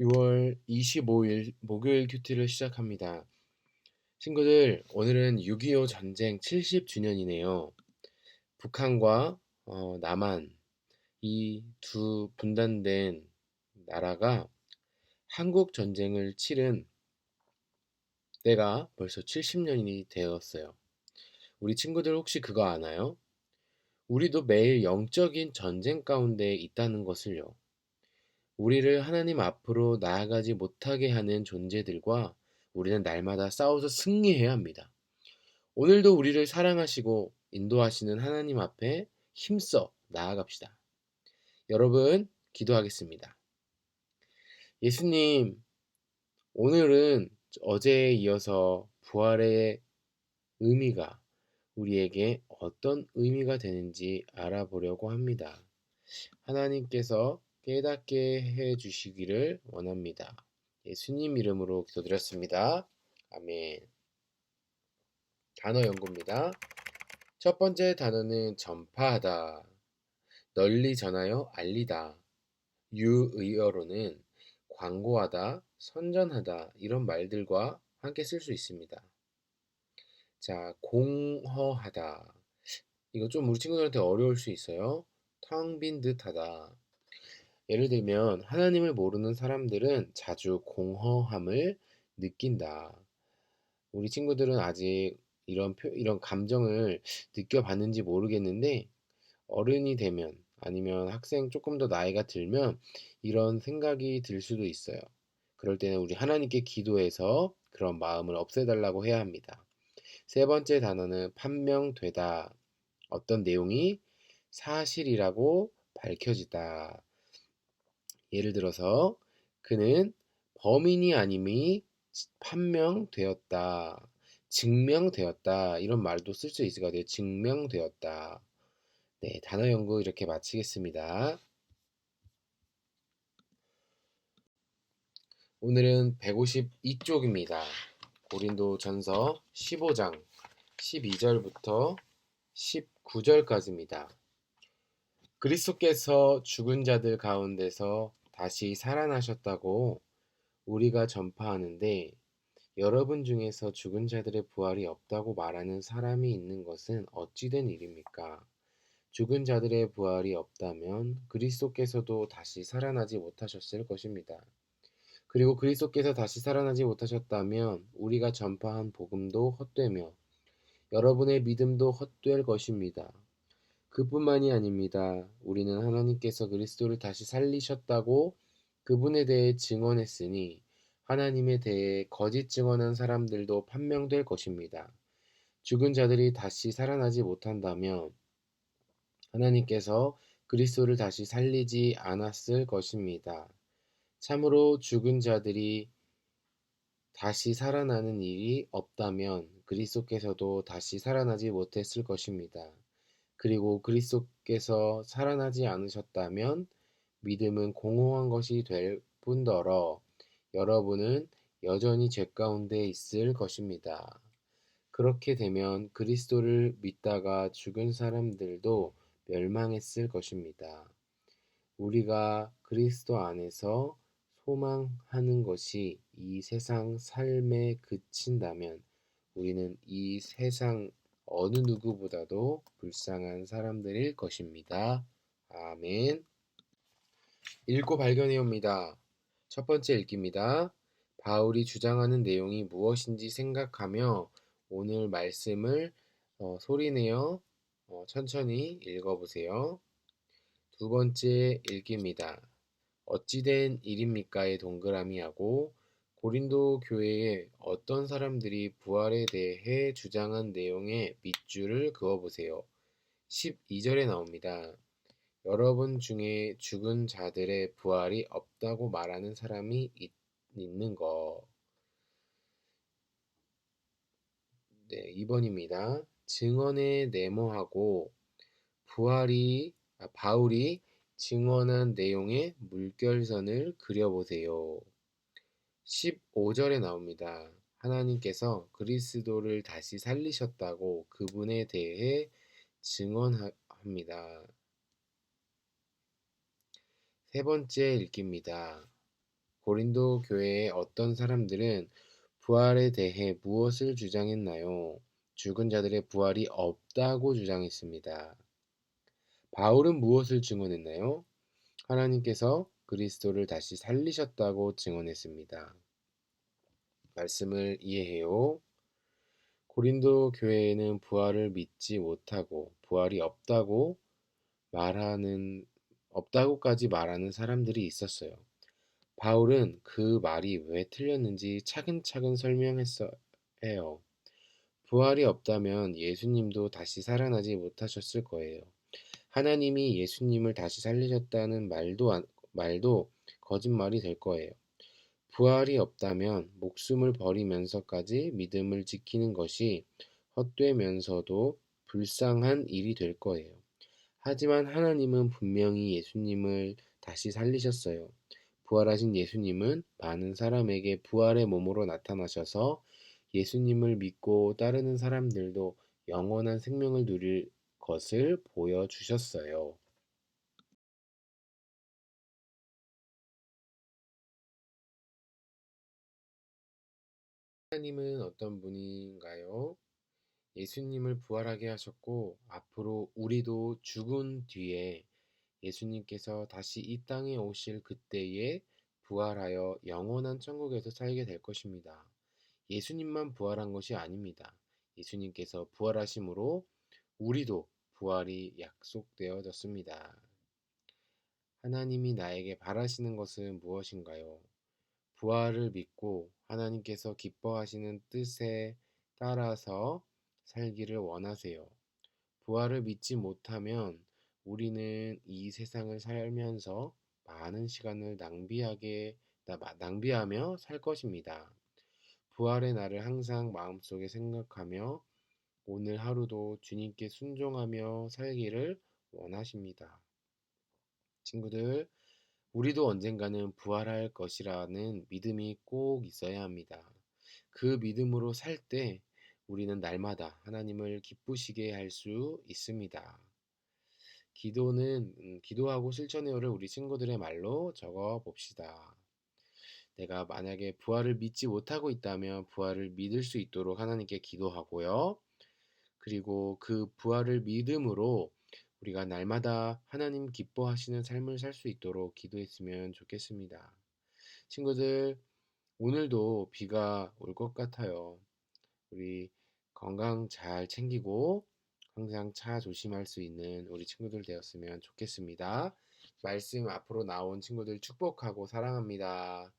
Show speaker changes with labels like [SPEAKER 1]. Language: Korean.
[SPEAKER 1] 6월 25일 목요일 큐티를 시작합니다. 친구들, 오늘은 6.25 전쟁 70주년이네요. 북한과 남한 이 두 분단된 나라가 한국 전쟁을 치른 때가 벌써 70년이 되었어요. 우리 친구들 혹시 그거 아나요? 우리도 매일 영적인 전쟁 가운데 있다는 것을요. 우리를 하나님 앞으로 나아가지 못하게 하는 존재들과 우리는 날마다 싸워서 승리해야 합니다. 오늘도 우리를 사랑하시고 인도하시는 하나님 앞에 힘써 나아갑시다. 여러분, 기도하겠습니다. 예수님, 오늘은 어제에 이어서 부활의 의미가 우리에게 어떤 의미가 되는지 알아보려고 합니다. 하나님께서 깨닫게 해 주시기를 원합니다. 예수님 이름으로 기도드렸습니다. 아멘. 단어 연구입니다. 첫 번째 단어는 전파하다, 널리 전하여 알리다. 유의어로는 광고하다, 선전하다 이런 말들과 함께 쓸 수 있습니다. 자, 공허하다. 이거 좀 우리 친구들한테 어려울 수 있어요. 텅 빈 듯하다. 예를 들면 하나님을 모르는 사람들은 자주 공허함을 느낀다. 우리 친구들은 아직 이런 감정을 느껴봤는지 모르겠는데 어른이 되면 아니면 학생 조금 더 나이가 들면 이런 생각이 들 수도 있어요. 그럴 때는 우리 하나님께 기도해서 그런 마음을 없애달라고 해야 합니다. 세 번째 단어는 판명되다. 어떤 내용이 사실이라고 밝혀지다. 예를 들어서 그는 범인이 아님이 판명되었다. 증명되었다. 이런 말도 쓸 수 있을 것 같아요. 증명되었다. 네, 단어 연구 이렇게 마치겠습니다. 오늘은 152쪽입니다. 고린도전서 15장 12절부터 19절까지입니다. 그리스도께서 죽은 자들 가운데서 다시 살아나셨다고 우리가 전파하는데 여러분 중에서 죽은 자들의 부활이 없다고 말하는 사람이 있는 것은 어찌된 일입니까? 죽은 자들의 부활이 없다면 그리스도께서도 다시 살아나지 못하셨을 것입니다. 그리고 그리스도께서 다시 살아나지 못하셨다면 우리가 전파한 복음도 헛되며 여러분의 믿음도 헛될 것입니다. 그뿐만이 아닙니다. 우리는 하나님께서 그리스도를 다시 살리셨다고 그분에 대해 증언했으니 하나님에 대해 거짓 증언한 사람들도 판명될 것입니다. 죽은 자들이 다시 살아나지 못한다면 하나님께서 그리스도를 다시 살리지 않았을 것입니다. 참으로 죽은 자들이 다시 살아나는 일이 없다면 그리스도께서도 다시 살아나지 못했을 것입니다. 그리고 그리스도께서 살아나지 않으셨다면 믿음은 공허한 것이 될 뿐더러 여러분은 여전히 죄 가운데 있을 것입니다. 그렇게 되면 그리스도를 믿다가 죽은 사람들도 멸망했을 것입니다. 우리가 그리스도 안에서 소망하는 것이 이 세상 삶에 그친다면 우리는 이 세상 어느 누구보다도 불쌍한 사람들일 것입니다. 아멘. 읽고 발견해 옵니다. 첫 번째 읽기입니다. 바울이 주장하는 내용이 무엇인지 생각하며 오늘 말씀을 소리내어 천천히 읽어보세요. 두 번째 읽기입니다. 어찌된 일입니까의 동그라미하고 고린도 교회의 어떤 사람들이 부활에 대해 주장한 내용의 밑줄을 그어보세요. 12절에 나옵니다. 여러분 중에 죽은 자들의 부활이 없다고 말하는 사람이 있는 거. 네, 2번입니다. 증언에 내모하고 바울이 증언한 내용의 물결선을 그려보세요. 15절에 나옵니다. 하나님께서 그리스도를 다시 살리셨다고 그분에 대해 증언합니다. 세 번째 읽기입니다. 고린도 교회의 어떤 사람들은 부활에 대해 무엇을 주장했나요? 죽은 자들의 부활이 없다고 주장했습니다. 바울은 무엇을 증언했나요? 하나님께서 그리스도를 다시 살리셨다고 증언했습니다. 말씀을 이해해요. 고린도 교회에는 부활을 믿지 못하고 부활이 없다고까지 말하는 사람들이 있었어요. 바울은 그 말이 왜 틀렸는지 차근차근 설명했어요. 해요. 부활이 없다면 예수님도 다시 살아나지 못하셨을 거예요. 하나님이 예수님을 다시 살리셨다는 말도 거짓말이 될 거예요. 부활이 없다면 목숨을 버리면서까지 믿음을 지키는 것이 헛되면서도 불쌍한 일이 될 거예요. 하지만 하나님은 분명히 예수님을 다시 살리셨어요. 부활하신 예수님은 많은 사람에게 부활의 몸으로 나타나셔서 예수님을 믿고 따르는 사람들도 영원한 생명을 누릴 것을 보여주셨어요. 하나님은 어떤 분인가요? 예수님을 부활하게 하셨고, 앞으로 우리도 죽은 뒤에 예수님께서 다시 이 땅에 오실 그때에 부활하여 영원한 천국에서 살게 될 것입니다. 예수님만 부활한 것이 아닙니다. 예수님께서 부활하심으로 우리도 부활이 약속되어졌습니다. 하나님이 나에게 바라시는 것은 무엇인가요? 부활을 믿고 하나님께서 기뻐하시는 뜻에 따라서 살기를 원하세요. 부활을 믿지 못하면 우리는 이 세상을 살면서 많은 시간을 낭비하며 살 것입니다. 부활의 날을 항상 마음속에 생각하며 오늘 하루도 주님께 순종하며 살기를 원하십니다. 친구들, 우리도 언젠가는 부활할 것이라는 믿음이 꼭 있어야 합니다. 그 믿음으로 살 때 우리는 날마다 하나님을 기쁘시게 할 수 있습니다. 기도하고 실천해요를 우리 친구들의 말로 적어 봅시다. 내가 만약에 부활을 믿지 못하고 있다면 부활을 믿을 수 있도록 하나님께 기도하고요. 그리고 그 부활을 믿음으로 우리가 날마다 하나님 기뻐하시는 삶을 살 수 있도록 기도했으면 좋겠습니다. 친구들, 오늘도 비가 올 것 같아요. 우리 건강 잘 챙기고 항상 차 조심할 수 있는 우리 친구들 되었으면 좋겠습니다. 말씀 앞으로 나온 친구들 축복하고 사랑합니다.